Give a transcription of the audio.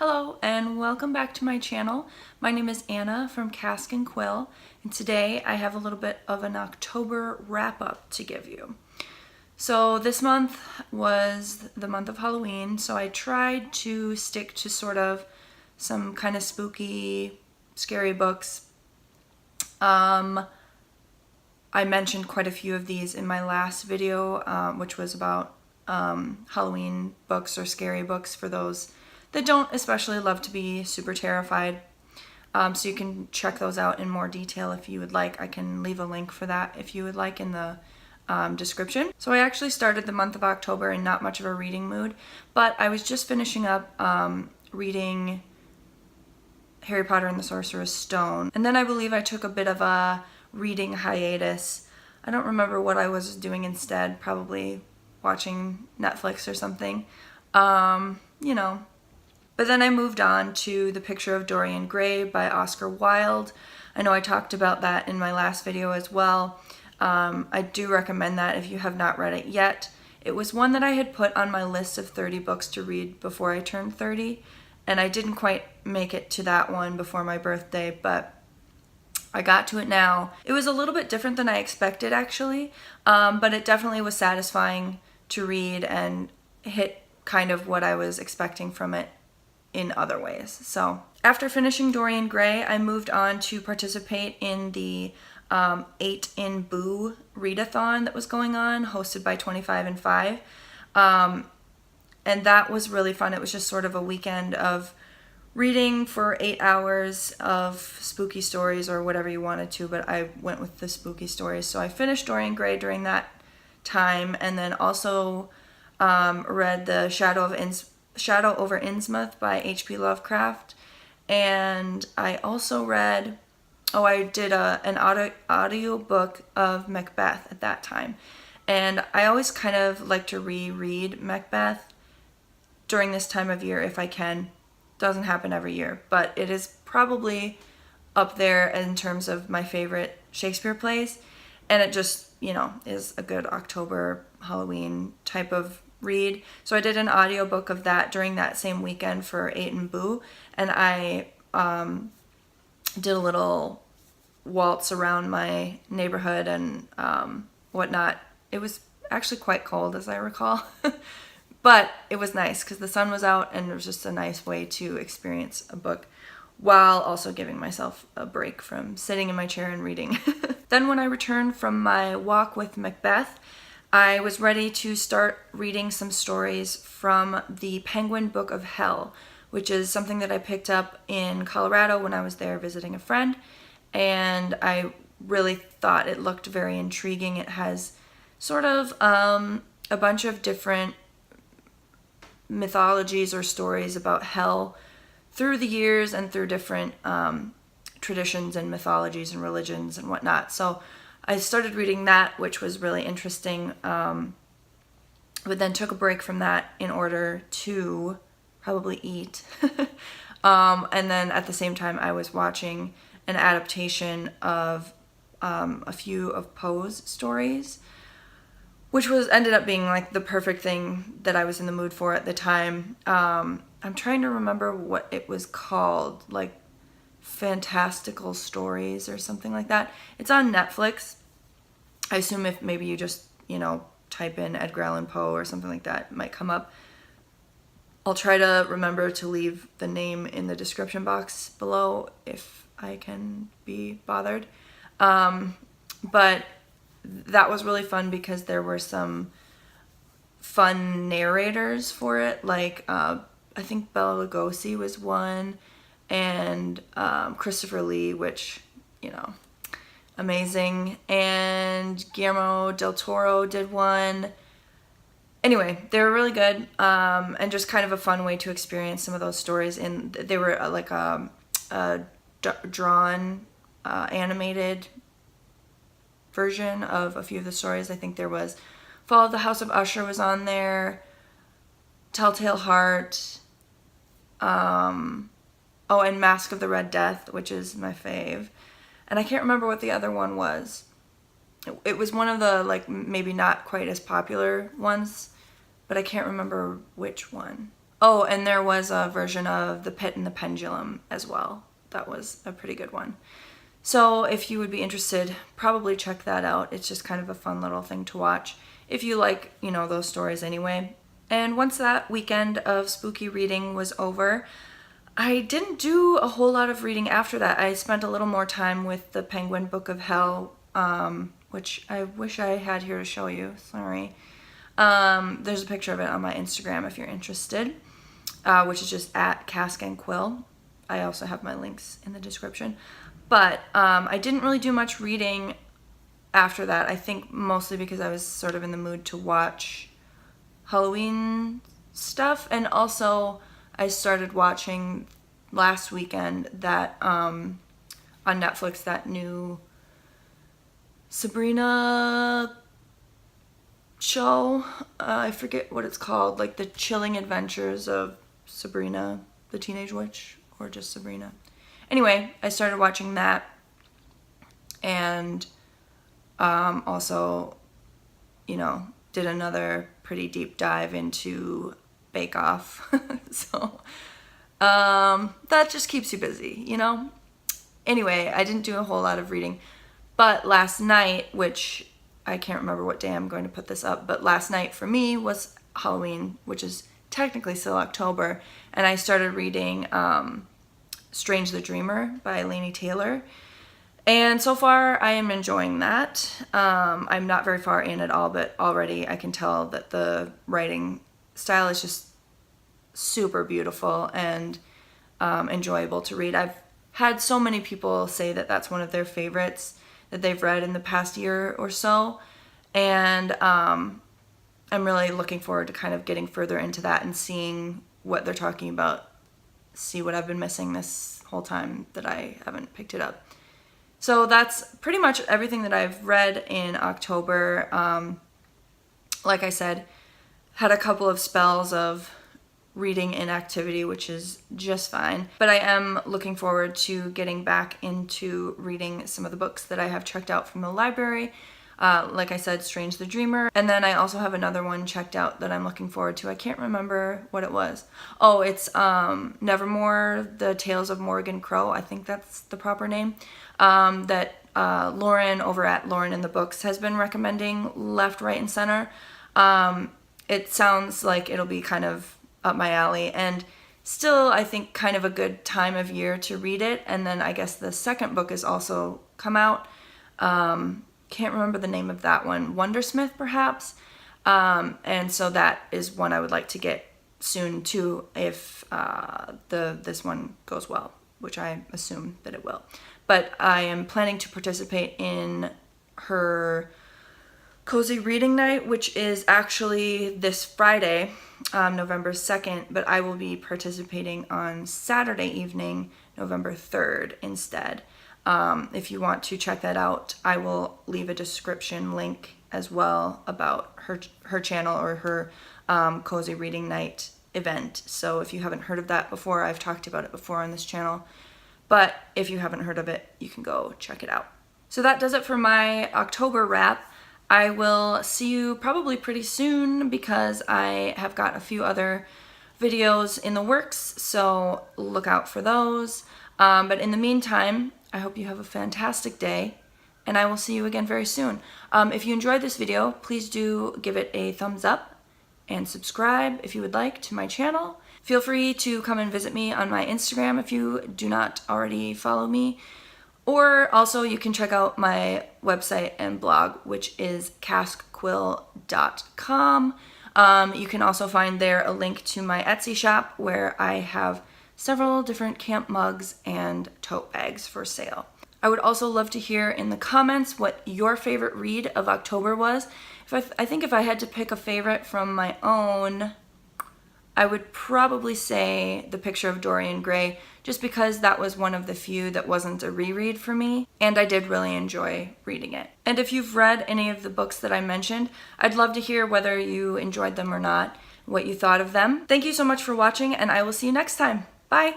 Hello and welcome back to my channel. My name is Anna from Cask Quill, and today I have a little bit of an October wrap-up to give you. So this month was the month of Halloween, so I tried to stick to sort of some kind of spooky, scary books. I mentioned quite a few of these in my last video, which was about Halloween books or scary books for those that don't especially love to be super terrified. So you can check those out in more detail if you would like. I can leave a link for that if you would like in the description. So I actually started the month of October in not much of a reading mood, but I was just finishing up reading Harry Potter and the Sorcerer's Stone. And then I believe I took a bit of a reading hiatus. I don't remember what I was doing instead, probably watching Netflix or something. You know. But then I moved on to The Picture of Dorian Gray by Oscar Wilde. I know I talked about that in my last video as well. I do recommend that if you have not read it yet. It was one that I had put on my list of 30 books to read before I turned 30, and I didn't quite make it to that one before my birthday, but I got to it now. It was a little bit different than I expected, actually, but it definitely was satisfying to read and hit kind of what I was expecting from it in other ways. So after finishing Dorian Gray, I moved on to participate in the 8 in Boo readathon that was going on, hosted by 25 and 5. And that was really fun. It was just sort of a weekend of reading for 8 hours of spooky stories or whatever you wanted to, but I went with the spooky stories. So I finished Dorian Gray during that time, and then also read the Shadow over Innsmouth by H.P. Lovecraft, and I also read, I did an audio book of Macbeth at that time, and I always kind of like to reread Macbeth during this time of year if I can. Doesn't happen every year, but it is probably up there in terms of my favorite Shakespeare plays, and it just, is a good October Halloween type of read. So I did an audiobook of that during that same weekend for 8 and Boo, and I did a little waltz around my neighborhood and whatnot. It was actually quite cold, as I recall, but it was nice because the sun was out, and it was just a nice way to experience a book while also giving myself a break from sitting in my chair and reading. Then when I returned from my walk with Macbeth, I was ready to start reading some stories from the Penguin Book of Hell, which is something that I picked up in Colorado when I was there visiting a friend, and I really thought it looked very intriguing. It has sort of a bunch of different mythologies or stories about hell through the years and through different traditions and mythologies and religions and whatnot. So I started reading that, which was really interesting, but then took a break from that in order to probably eat. And then at the same time, I was watching an adaptation of a few of Poe's stories, which ended up being like the perfect thing that I was in the mood for at the time. I'm trying to remember what it was called, like Fantastical Stories or something like that. It's on Netflix. I assume if maybe you just, type in Edgar Allan Poe or something like that, it might come up. I'll try to remember to leave the name in the description box below if I can be bothered. But that was really fun because there were some fun narrators for it, like I think Bela Lugosi was one, and Christopher Lee, which, amazing, and Guillermo del Toro did one. Anyway, they were really good, and just kind of a fun way to experience some of those stories. And they were like a drawn, animated version of a few of the stories. I think there was Fall of the House of Usher was on there, Telltale Heart, and Mask of the Red Death, which is my fave. And I can't remember what the other one was. It was one of the, maybe not quite as popular ones, but I can't remember which one. Oh, and there was a version of The Pit and the Pendulum as well. That was a pretty good one. So if you would be interested, probably check that out. It's just kind of a fun little thing to watch if you like, you know, those stories anyway. And once that weekend of spooky reading was over, I didn't do a whole lot of reading after that. I spent a little more time with the Penguin Book of Hell, which I wish I had here to show you. Sorry. There's a picture of it on my Instagram if you're interested, which is just at Cask Quill. I also have my links in the description. But I didn't really do much reading after that. I think mostly because I was sort of in the mood to watch Halloween stuff, and also I started watching last weekend that on Netflix, that new Sabrina show. I forget what it's called, like The Chilling Adventures of Sabrina the Teenage Witch, or just Sabrina. Anyway, I started watching that, and also, you know, did another pretty deep dive into Bake Off. So that just keeps you busy, you know? Anyway, I didn't do a whole lot of reading, but last night, which I can't remember what day I'm going to put this up, but last night for me was Halloween, which is technically still October, and I started reading Strange the Dreamer by Laini Taylor. And so far, I am enjoying that. I'm not very far in at all, but already I can tell that the writing style is just super beautiful and enjoyable to read. I've had so many people say that that's one of their favorites that they've read in the past year or so. And I'm really looking forward to kind of getting further into that and seeing what they're talking about, see what I've been missing this whole time that I haven't picked it up. So that's pretty much everything that I've read in October. Like I said, had a couple of spells of reading inactivity, which is just fine. But I am looking forward to getting back into reading some of the books that I have checked out from the library. Like I said, Strange the Dreamer. And then I also have another one checked out that I'm looking forward to. I can't remember what it was. Oh, it's Nevermore, The Tales of Morgan Crow. I think that's the proper name. That Lauren over at Lauren in the Books has been recommending left, right, and center. It sounds like it'll be kind of up my alley, and still I think kind of a good time of year to read it. And then I guess the second book has also come out. Can't remember the name of that one. Wundersmith, perhaps. And so that is one I would like to get soon too, if this one goes well, which I assume that it will. But I am planning to participate in her cozy reading night, which is actually this Friday, November 2nd, but I will be participating on Saturday evening, November 3rd instead. If you want to check that out, I will leave a description link as well about her channel or her cozy reading night event. So if you haven't heard of that before, I've talked about it before on this channel. But if you haven't heard of it, you can go check it out. So that does it for my October wrap. I will see you probably pretty soon because I have got a few other videos in the works, so look out for those. But in the meantime, I hope you have a fantastic day, and I will see you again very soon. If you enjoyed this video, please do give it a thumbs up and subscribe if you would like to my channel. Feel free to come and visit me on my Instagram if you do not already follow me. Or also you can check out my website and blog, which is caskquill.com. You can also find there a link to my Etsy shop where I have several different camp mugs and tote bags for sale. I would also love to hear in the comments what your favorite read of October was. I think if I had to pick a favorite from my own, I would probably say The Picture of Dorian Gray, just because that was one of the few that wasn't a reread for me, and I did really enjoy reading it. And if you've read any of the books that I mentioned, I'd love to hear whether you enjoyed them or not, what you thought of them. Thank you so much for watching, and I will see you next time. Bye!